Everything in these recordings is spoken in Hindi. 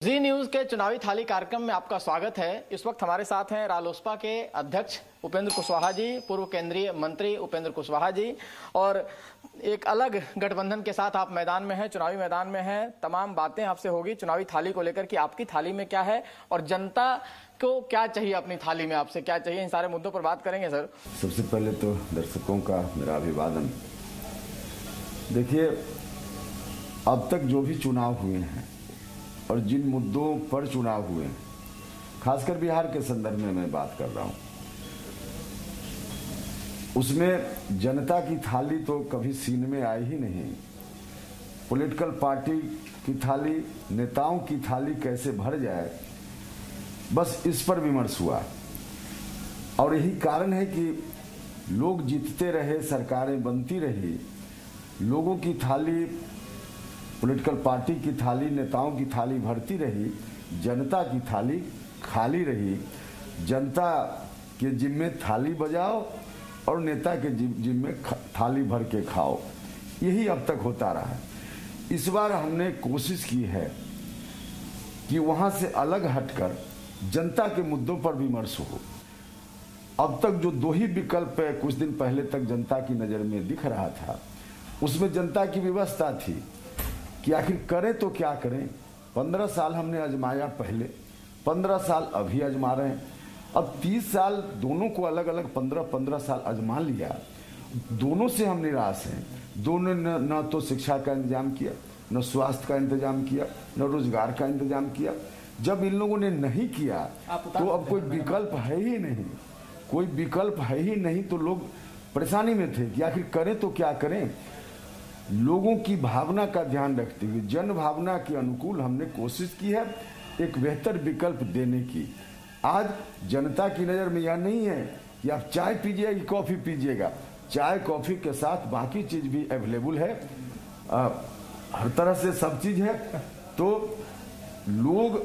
जी न्यूज के चुनावी थाली कार्यक्रम में आपका स्वागत है। इस वक्त हमारे साथ हैं रालोसपा के अध्यक्ष उपेंद्र कुशवाहा जी, पूर्व केंद्रीय मंत्री उपेंद्र कुशवाहा जी, और एक अलग गठबंधन के साथ आप मैदान में हैं, चुनावी मैदान में हैं। तमाम बातें आपसे होगी चुनावी थाली को लेकर कि आपकी थाली में क्या है और जनता को क्या चाहिए, अपनी थाली में आपसे क्या चाहिए, इन सारे मुद्दों पर बात करेंगे। सर, सबसे पहले तो दर्शकों का मेरा अभिवादन। देखिए, अब तक जो भी चुनाव हुए हैं और जिन मुद्दों पर चुनाव हुए हैं, खासकर बिहार के संदर्भ में मैं बात कर रहा हूं, उसमें जनता की थाली तो कभी सीन में आई ही नहीं। पॉलिटिकल पार्टी की थाली, नेताओं की थाली कैसे भर जाए, बस इस पर विमर्श हुआ। और यही कारण है कि लोग जीतते रहे, सरकारें बनती रही, लोगों की थाली, पॉलिटिकल पार्टी की थाली, नेताओं की थाली भरती रही, जनता की थाली खाली रही। जनता के जिम्मे थाली बजाओ और नेता के जिम्मे थाली भर के खाओ, यही अब तक होता रहा है। इस बार हमने कोशिश की है कि वहां से अलग हटकर जनता के मुद्दों पर विमर्श हो। अब तक जो दो ही विकल्प कुछ दिन पहले तक जनता की नजर में दिख रहा था, उसमें जनता की व्यवस्था थी कि आखिर करें तो क्या करें। 15 साल हमने आजमाया, पहले 15 साल अभी आजमा रहे हैं, अब 30 साल दोनों को अलग अलग 15-15 साल आजमा लिया। दोनों से हम निराश हैं। दोनों ने न तो शिक्षा का इंतजाम किया, न स्वास्थ्य का इंतजाम किया, न रोजगार का इंतजाम किया। जब इन लोगों ने नहीं किया तो अब कोई विकल्प है ही नहीं, कोई विकल्प है ही नहीं, तो लोग परेशानी में थे कि आखिर करें तो क्या करें। लोगों की भावना का ध्यान रखते हुए, जन भावना के अनुकूल हमने कोशिश की है एक बेहतर विकल्प देने की। आज जनता की नज़र में यह नहीं है कि आप चाय पीजिएगा कि कॉफ़ी पीजिएगा, चाय कॉफ़ी के साथ बाकी चीज़ भी अवेलेबल है, हर तरह से सब चीज़ है। तो लोग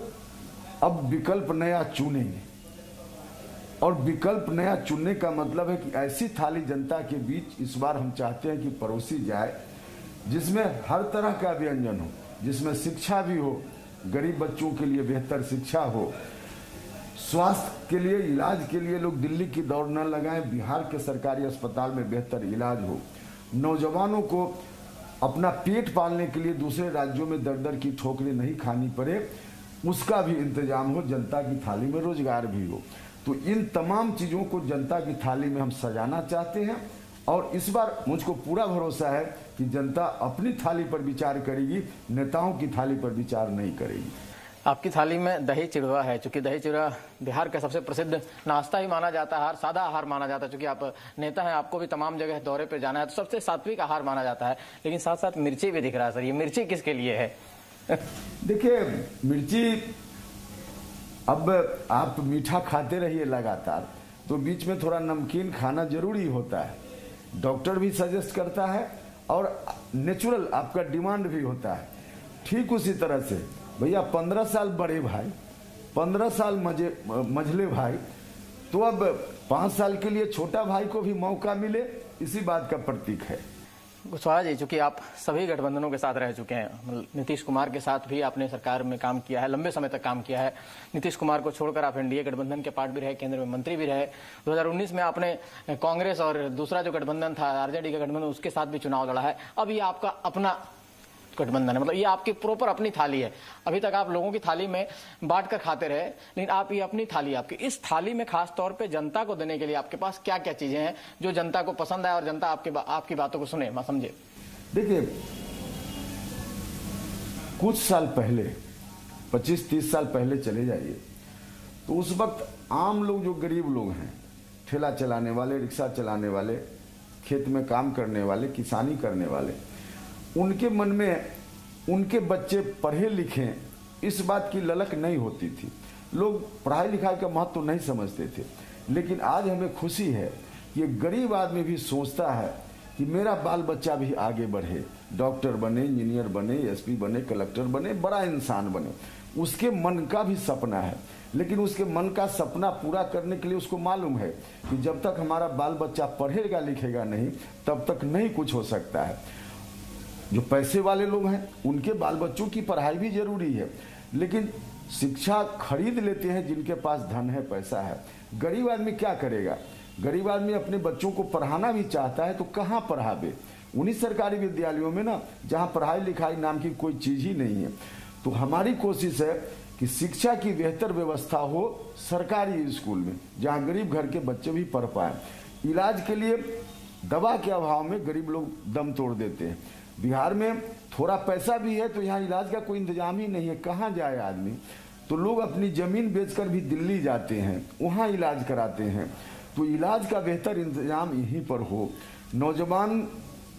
अब विकल्प नया चुनेंगे, और विकल्प नया चुनने का मतलब है कि ऐसी थाली जनता के बीच इस बार हम चाहते हैं कि परोसी जाए जिसमें हर तरह का व्यंजन हो, जिसमें शिक्षा भी हो, गरीब बच्चों के लिए बेहतर शिक्षा हो, स्वास्थ्य के लिए, इलाज के लिए लोग दिल्ली की दौड़ न लगाएं, बिहार के सरकारी अस्पताल में बेहतर इलाज हो, नौजवानों को अपना पेट पालने के लिए दूसरे राज्यों में दर दर की ठोकरें नहीं खानी पड़े, उसका भी इंतजाम हो, जनता की थाली में रोजगार भी हो। तो इन तमाम चीज़ों को जनता की थाली में हम सजाना चाहते हैं, और इस बार मुझको पूरा भरोसा है कि जनता अपनी थाली पर विचार करेगी, नेताओं की थाली पर विचार नहीं करेगी। आपकी थाली में दही चिड़वा है, चूंकि दही चिड़वा बिहार का सबसे प्रसिद्ध नाश्ता ही माना जाता है, सादा आहार माना जाता है। चूंकि आप नेता हैं, आपको भी तमाम जगह दौरे पे जाना है, तो सबसे सात्विक आहार माना जाता है। लेकिन साथ साथ मिर्ची भी दिख रहा है। सर, ये मिर्ची किसके लिए है? देखिए, मिर्ची, अब आप मीठा खाते रहिए लगातार, तो बीच में थोड़ा नमकीन खाना जरूरी होता है। डॉक्टर भी सजेस्ट करता है और नेचुरल आपका डिमांड भी होता है। ठीक उसी तरह से भैया 15 साल बड़े भाई, 15 साल मझले भाई, तो अब 5 साल के लिए छोटा भाई को भी मौका मिले, इसी बात का प्रतीक है। कुशवाहा जी, चूंकि आप सभी गठबंधनों के साथ रह चुके हैं, नीतीश कुमार के साथ भी आपने सरकार में काम किया है, लंबे समय तक काम किया है। नीतीश कुमार को छोड़कर आप एनडीए गठबंधन के पार्ट भी रहे, केंद्र में मंत्री भी रहे। 2019 में आपने कांग्रेस और दूसरा जो गठबंधन था आरजेडी का गठबंधन, उसके साथ भी चुनाव लड़ा है। अब ये आपका अपना गठबंधन है, मतलब ये आपकी प्रॉपर अपनी थाली है। अभी तक आप लोगों की थाली में बांट कर खाते रहे, लेकिन आप ये अपनी थाली, आपकी इस थाली में खास तौर पे जनता को देने के लिए आपके पास क्या क्या चीजें हैं जो जनता को पसंद आए और जनता आपकी बातों को सुने, समझे? देखिए, कुछ साल पहले, 25-30 साल पहले चले जाइए, तो उस वक्त आम लोग, जो गरीब लोग हैं, ठेला चलाने वाले, रिक्शा चलाने वाले, खेत में काम करने वाले, किसानी करने वाले, उनके मन में उनके बच्चे पढ़े लिखें, इस बात की ललक नहीं होती थी। लोग पढ़ाई लिखाई का महत्व तो नहीं समझते थे। लेकिन आज हमें खुशी है कि गरीब आदमी भी सोचता है कि मेरा बाल बच्चा भी आगे बढ़े, डॉक्टर बने, इंजीनियर बने, एसपी बने, कलेक्टर बने, बड़ा इंसान बने। उसके मन का भी सपना है, लेकिन उसके मन का सपना पूरा करने के लिए उसको मालूम है कि जब तक हमारा बाल बच्चा पढ़ेगा लिखेगा नहीं, तब तक नहीं कुछ हो सकता है। जो पैसे वाले लोग हैं उनके बाल बच्चों की पढ़ाई भी जरूरी है, लेकिन शिक्षा खरीद लेते हैं जिनके पास धन है, पैसा है। गरीब आदमी क्या करेगा? गरीब आदमी अपने बच्चों को पढ़ाना भी चाहता है तो कहाँ पढ़ावे? उन्हीं सरकारी विद्यालयों में ना, जहाँ पढ़ाई लिखाई नाम की कोई चीज ही नहीं है। तो हमारी कोशिश है कि शिक्षा की बेहतर व्यवस्था हो सरकारी स्कूल में, जहाँ गरीब घर के बच्चे भी पढ़ पाए। इलाज के लिए दवा के अभाव में गरीब लोग दम तोड़ देते हैं। बिहार में थोड़ा पैसा भी है तो यहाँ इलाज का कोई इंतजाम ही नहीं है, कहाँ जाए आदमी? तो लोग अपनी जमीन बेचकर भी दिल्ली जाते हैं, वहाँ इलाज कराते हैं। तो इलाज का बेहतर इंतजाम यहीं पर हो। नौजवान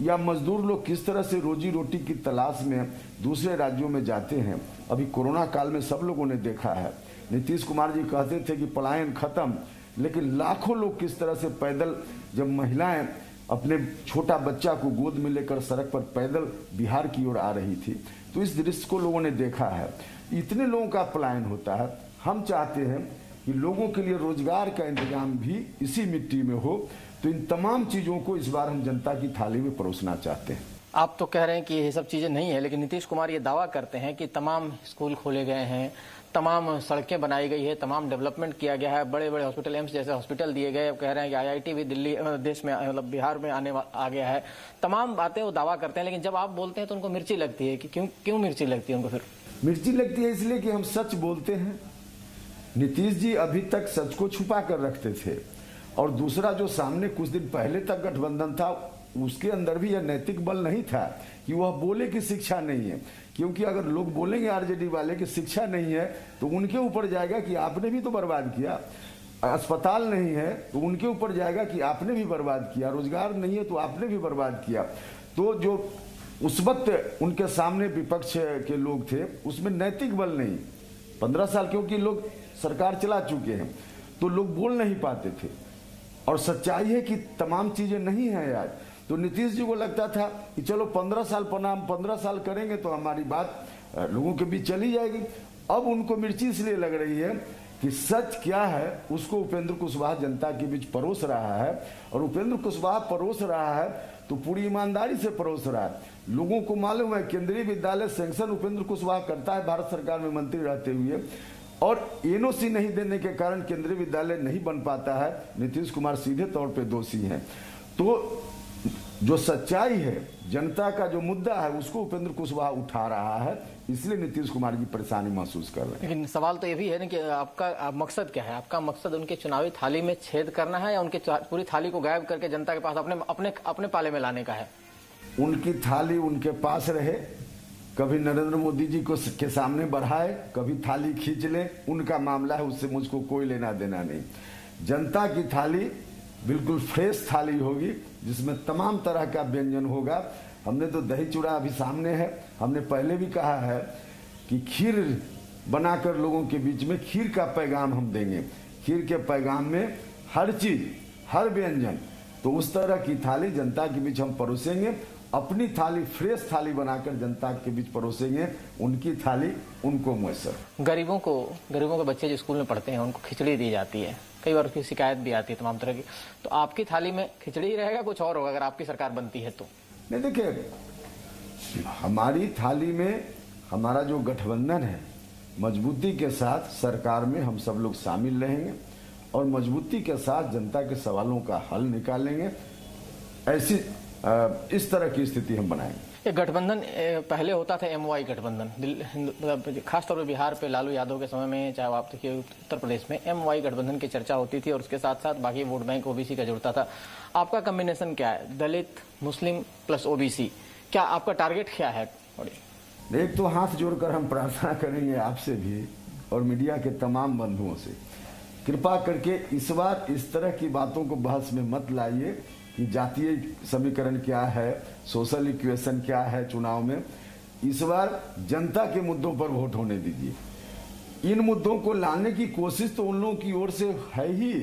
या मजदूर लोग किस तरह से रोजी रोटी की तलाश में दूसरे राज्यों में जाते हैं, अभी कोरोना काल में सब लोगों ने देखा है। नीतीश कुमार जी कहते थे कि पलायन खत्म, लेकिन लाखों लोग किस तरह से पैदल, जब महिलाएं अपने छोटा बच्चा को गोद में लेकर सड़क पर पैदल बिहार की ओर आ रही थी, तो इस दृश्य को लोगों ने देखा है। इतने लोगों का पलायन होता है। हम चाहते हैं कि लोगों के लिए रोजगार का इंतजाम भी इसी मिट्टी में हो। तो इन तमाम चीजों को इस बार हम जनता की थाली में परोसना चाहते हैं। आप तो कह रहे हैं कि ये सब चीजें नहीं है, लेकिन नीतीश कुमार ये दावा करते हैं कि तमाम स्कूल खोले गए हैं, तमाम सड़कें बनाई गई है, तमाम डेवलपमेंट किया गया है, बड़े बड़े हॉस्पिटल, एम्स जैसे हॉस्पिटल दिए गए। कह रहे हैं कि आईआईटी भी दिल्ली देश में, मतलब बिहार में आ गया है। तमाम बातें वो दावा करते हैं, लेकिन जब आप बोलते हैं तो उनको मिर्ची लगती है। कि क्यों मिर्ची लगती है उनको? फिर मिर्ची लगती है इसलिए कि हम सच बोलते हैं। नीतीश जी अभी तक सच को छुपा कर रखते थे, और दूसरा जो सामने कुछ दिन पहले तक गठबंधन था, उसके अंदर भी यह नैतिक बल नहीं था कि वह बोले कि शिक्षा नहीं है। क्योंकि अगर लोग बोलेंगे आरजेडी वाले कि शिक्षा नहीं है, तो उनके ऊपर जाएगा कि आपने भी तो बर्बाद किया। अस्पताल नहीं है तो उनके ऊपर जाएगा कि आपने भी बर्बाद किया। रोजगार नहीं है तो आपने भी बर्बाद किया। तो जो उस वक्त उनके सामने विपक्ष के लोग थे, उसमें नैतिक बल नहीं। 15 साल क्योंकि लोग सरकार चला चुके हैं, तो लोग बोल नहीं पाते थे। और सच्चाई है कि तमाम चीजें नहीं है आज। तो नीतीश जी को लगता था कि चलो 15 साल प्रणाम 15 साल करेंगे तो हमारी बात लोगों के बीच चली जाएगी। अब उनको मिर्ची इसलिए लग रही है कि सच क्या है उसको उपेंद्र कुशवाहा जनता के बीच परोस रहा है। और उपेंद्र कुशवाहा परोस रहा है तो पूरी ईमानदारी से परोस रहा है। लोगों को मालूम है केंद्रीय विद्यालय सैंक्शन उपेंद्र कुशवाहा करता है भारत सरकार में मंत्री रहते हुए, और एनओसी नहीं देने के कारण केंद्रीय विद्यालय नहीं बन पाता है। नीतीश कुमार सीधे तौर पे दोषी हैं। तो जो सच्चाई है, जनता का जो मुद्दा है, उसको उपेंद्र कुशवाहा उठा रहा है, इसलिए नीतीश कुमार जी परेशानी महसूस कर रहे हैं। लेकिन सवाल तो ये भी है ना कि आपका मकसद क्या है? आपका मकसद उनके चुनावी थाली में छेद करना है या उनके पूरी थाली को गायब करके जनता के पास अपने पाले में लाने का है? उनकी थाली उनके पास रहे, कभी नरेंद्र मोदी जी को के सामने बढ़ाए, कभी थाली खींच ले, उनका मामला है, उससे मुझको कोई लेना देना नहीं। जनता की थाली बिल्कुल फ्रेश थाली होगी, जिसमें तमाम तरह का व्यंजन होगा। हमने तो दही चूड़ा अभी सामने है। हमने पहले भी कहा है कि खीर बनाकर लोगों के बीच में खीर का पैगाम हम देंगे। खीर के पैगाम में हर चीज, हर व्यंजन, तो उस तरह की थाली जनता के बीच हम परोसेंगे। अपनी थाली फ्रेश थाली बनाकर जनता के बीच परोसेंगे, उनकी थाली उनको मुयस्सर। गरीबों के बच्चे जो स्कूल में पढ़ते हैं उनको खिचड़ी दी जाती है, कई बार उसकी शिकायत भी आती है तमाम तरह की। तो आपकी थाली में खिचड़ी रहेगा, कुछ और होगा अगर आपकी सरकार बनती है तो? नहीं, देखिए, हमारी थाली में हमारा जो गठबंधन है, मजबूती के साथ सरकार में हम सब लोग शामिल रहेंगे और मजबूती के साथ जनता के सवालों का हल निकालेंगे। ऐसी इस तरह की स्थिति हम बनाएंगे। ये गठबंधन पहले होता था एमवाई गठबंधन, खासतौर पर बिहार पे लालू यादव के समय में, चाहे आप देखिए उत्तर प्रदेश में एमवाई गठबंधन की चर्चा होती थी और उसके साथ साथ बाकी वोट बैंक ओबीसी का जुड़ता था। आपका कॉम्बिनेशन क्या है? दलित, मुस्लिम प्लस ओबीसी, क्या आपका टारगेट क्या है? एक तो हाथ जोड़कर हम प्रार्थना करेंगे आपसे भी और मीडिया के तमाम बंधुओं से, कृपा करके इस बार इस तरह की बातों को बहस में मत लाइए कि जातीय समीकरण क्या है, सोशल इक्वेशन क्या है चुनाव में। इस बार जनता के मुद्दों पर वोट होने दीजिए। इन मुद्दों को लाने की कोशिश तो उन लोगों की ओर से है ही,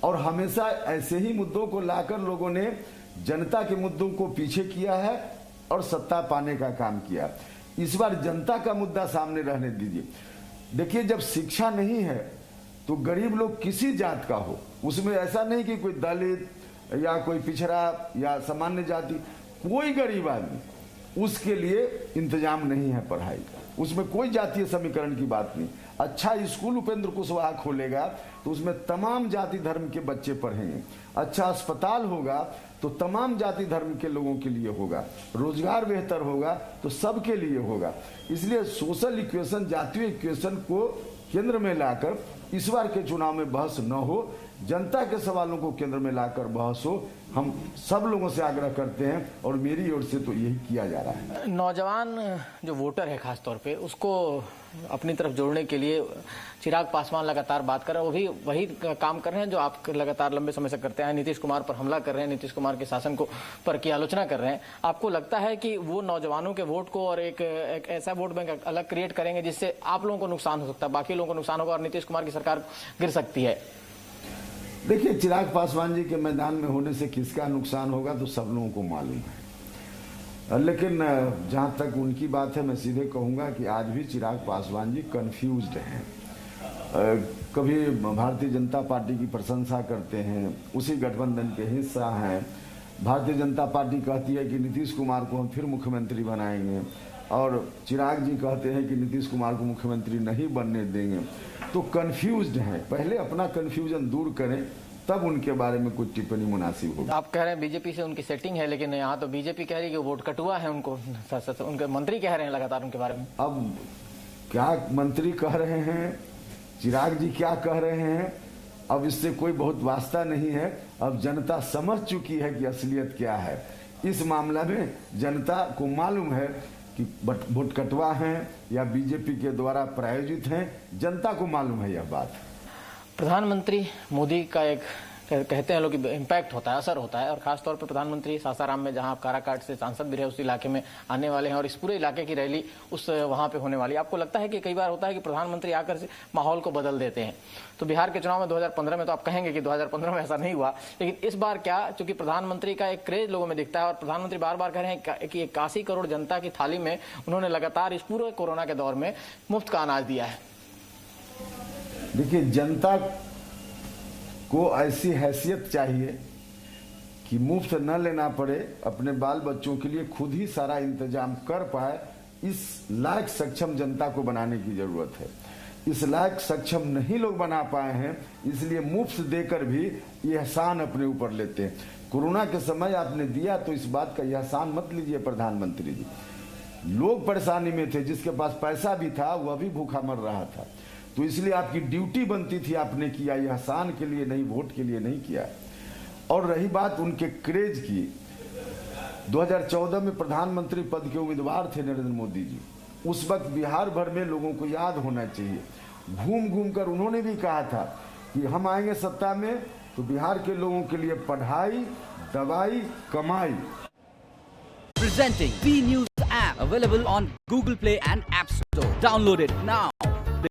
और हमेशा ऐसे ही मुद्दों को लाकर लोगों ने जनता के मुद्दों को पीछे किया है और सत्ता पाने का काम किया। इस बार जनता का मुद्दा सामने रहने दीजिए। देखिए, जब शिक्षा नहीं है तो गरीब लोग किसी जात का हो, उसमें ऐसा नहीं कि कोई दलित या कोई पिछड़ा या सामान्य जाति, कोई गरीब आदमी, उसके लिए इंतजाम नहीं है पढ़ाई का। उसमें कोई जातीय समीकरण की बात नहीं। अच्छा स्कूल उपेंद्र कुशवाहा खोलेगा तो उसमें तमाम जाति धर्म के बच्चे पढ़ेंगे। अच्छा अस्पताल होगा तो तमाम जाति धर्म के लोगों के लिए होगा। रोजगार बेहतर होगा तो सबके लिए होगा। इसलिए सोशल इक्वेशन, जातीय इक्वेशन को केंद्र में लाकर इस बार के चुनाव में बहस न हो, जनता के सवालों को केंद्र में लाकर बहस हो, हम सब लोगों से आग्रह करते हैं और मेरी ओर से तो यही किया जा रहा है। नौजवान जो वोटर है खास तौर पे, उसको अपनी तरफ जोड़ने के लिए चिराग पासवान लगातार बात कर रहे हैं, वो भी वही काम कर रहे हैं जो आप लगातार लंबे समय से करते हैं। नीतीश कुमार पर हमला कर रहे हैं, नीतीश कुमार के शासन को पर की आलोचना कर रहे हैं। आपको लगता है कि वो नौजवानों के वोट को और एक ऐसा वोट बैंक अलग क्रिएट करेंगे जिससे आप लोगों को नुकसान हो सकता है, बाकी लोगों को नुकसान होगा और नीतीश कुमार की सरकार गिर सकती है? देखिए, चिराग पासवान जी के मैदान में होने से किसका नुकसान होगा तो सब लोगों को मालूम है, लेकिन जहां तक उनकी बात है, मैं सीधे कहूंगा कि आज भी चिराग पासवान जी कंफ्यूज्ड हैं। कभी भारतीय जनता पार्टी की प्रशंसा करते हैं, उसी गठबंधन के हिस्सा हैं। भारतीय जनता पार्टी कहती है कि नीतीश कुमार को हम फिर मुख्यमंत्री बनाएंगे और चिराग जी कहते हैं कि नीतीश कुमार को मुख्यमंत्री नहीं बनने देंगे। तो कंफ्यूज्ड हैं। पहले अपना कंफ्यूजन दूर करें, तब उनके बारे में कुछ टिप्पणी मुनासिब होगी। आप कह रहे हैं बीजेपी से उनकी सेटिंग है, लेकिन यहाँ तो बीजेपी कह रही है कि वोट कटुआ है उनको, उनके मंत्री कह रहे हैं लगातार उनके बारे में। अब क्या मंत्री कह रहे हैं, चिराग जी क्या कह रहे हैं, अब इससे कोई बहुत वास्ता नहीं है। अब जनता समझ चुकी है कि असलियत क्या है। इस मामला में जनता को मालूम है कि वोट कटवा हैं या बीजेपी के द्वारा प्रायोजित हैं, जनता को मालूम है यह बात। प्रधानमंत्री मोदी का एक कहते हैं लोग कि इम्पैक्ट होता है, असर होता है, और खासतौर पर प्रधानमंत्री सासाराम में, जहां आप काराकाट से सांसद भी रहे, उस इलाके में आने वाले हैं और इस पूरे इलाके की रैली उस वहां पे होने वाली है। आपको लगता है कि कई बार होता है कि प्रधानमंत्री आकर से माहौल को बदल देते हैं? तो बिहार के चुनाव में 2015 में तो आप कहेंगे कि 2015 में ऐसा नहीं हुआ, लेकिन इस बार क्या, चूंकि प्रधानमंत्री का एक क्रेज लोगों में दिखता है और प्रधानमंत्री बार बार कह रहे हैं कि 81 करोड़ जनता की थाली में उन्होंने लगातार इस पूरे कोरोना के दौर में मुफ्त का अनाज दिया है। देखिए, जनता को ऐसी हैसियत चाहिए कि मुफ्त न लेना पड़े, अपने बाल बच्चों के लिए खुद ही सारा इंतजाम कर पाए। इस लायक सक्षम जनता को बनाने की जरूरत है। इस लायक सक्षम नहीं लोग बना पाए हैं, इसलिए मुफ्त देकर भी ये एहसान अपने ऊपर लेते हैं। कोरोना के समय आपने दिया तो इस बात का एहसान मत लीजिए प्रधानमंत्री जी। लोग परेशानी में थे, जिसके पास पैसा भी था वह भी भूखा मर रहा था, तो इसलिए आपकी ड्यूटी बनती थी, आपने किया। यह एहसान के लिए नहीं, वोट के लिए नहीं किया। और रही बात उनके क्रेज की, 2014 में प्रधानमंत्री पद के उम्मीदवार थे नरेंद्र मोदी जी। उस वक्त बिहार भर में लोगों को याद होना चाहिए, घूम घूम कर उन्होंने भी कहा था कि हम आएंगे सत्ता में तो बिहार के लोगों के लिए पढ़ाई, दवाई, कमाई। Presenting B News app available on Google Play and App Store. Download it now.